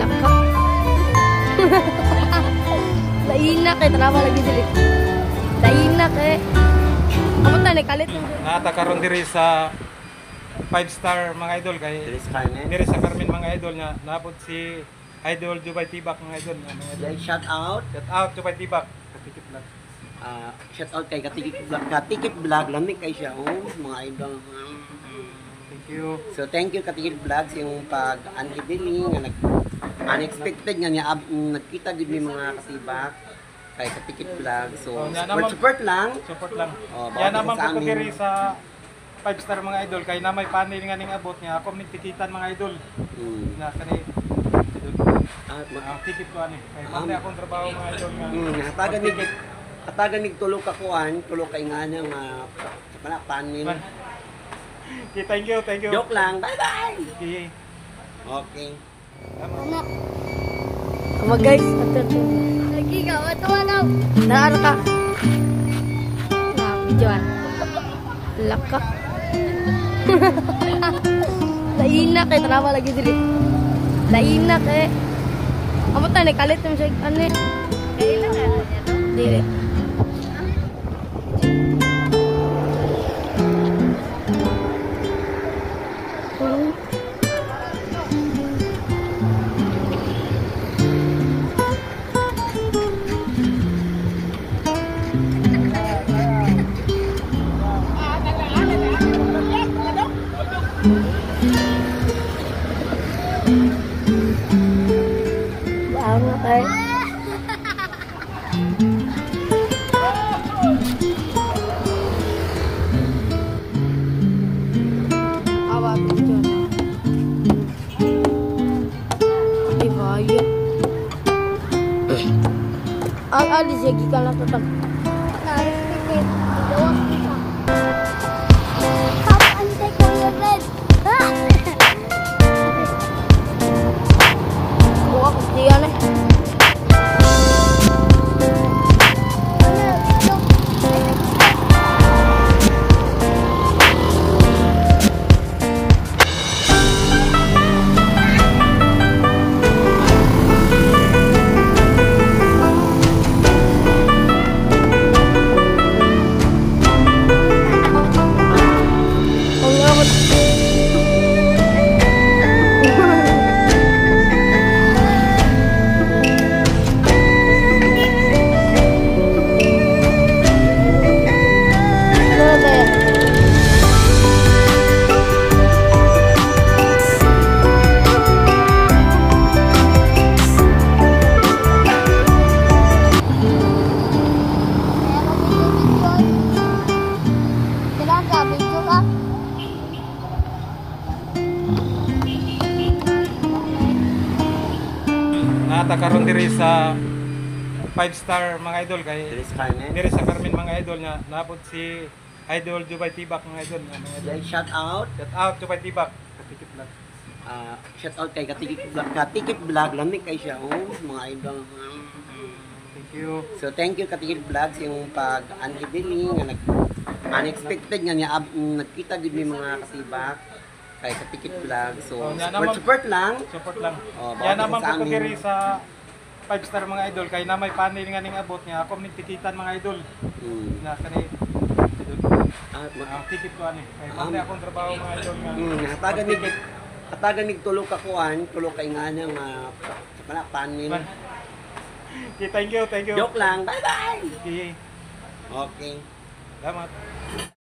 Laka. Lainak eh, trawa lagi dili. Lainak eh. Amo ta kalit mo. Natakaroon diri sa 5-star mga idol kay diri sa Carmen mga idol nga napod si Idol Jubay Tibak mga idol. Shout out Jubay Tibak. Katikip lang. Shout out kay Katikip Vlog lamig kay siya mga idol. Thank you. So thank you Katikip Vlog sa yung pag-unidili nga unexpected nga niya nagkita gid mi mga katibak kay Katikip Vlog. So support lang. Support lang. Yan naman ko diri sa 5-star mga idol kay na may panel nga ning abot niya ako nagtikitan mga idol. Na kani tikit ko ani. Kay mali akong trabaho mga idol nga. Hatagan nig tulo ka kuan, tulo ka ingana nga sa panel. Okay, thank you. Joke lang. Bye-bye. Okay. Anak. Ama guys, ato. Lagi ka, ato daw. Daar ka. Na, videoan. Laka. Lainak eh, trawa lagi dili. Lainak eh. Amo ta kalit mo siya ani. Kailangan niya to. Dili. Banget eh. Awak video. Ibaya. Alis lagi kalau tetap. Natakaroon diri sa 5-star mga idol kay diri sa Carmen mga idol nga napod si Idol Jubay Tibak mga idol. Shout out Jubay Tibak. Katikip lang. Shout out kay Katikip Vlog lamig kay siya mga idol. Thank you. So thank you Katikip Vlog sa yung pag-unidili nga unexpected nga niya nagkita gid mi mga katibak kay Katikip Vlog. So support lang. Support lang. Yan naman ko diri sa 5-star mga idol kay na may panel nga ning abot niya ako nagtikitan mga idol. Na kani tikit ko ani. Kay mali akong trabaho mga idol nga. Hatagan nig tulo ka kuan, tulo ka ingana nga sa panel. Okay, thank you. Joke lang. Bye-bye. Okay. Okay. Salamat.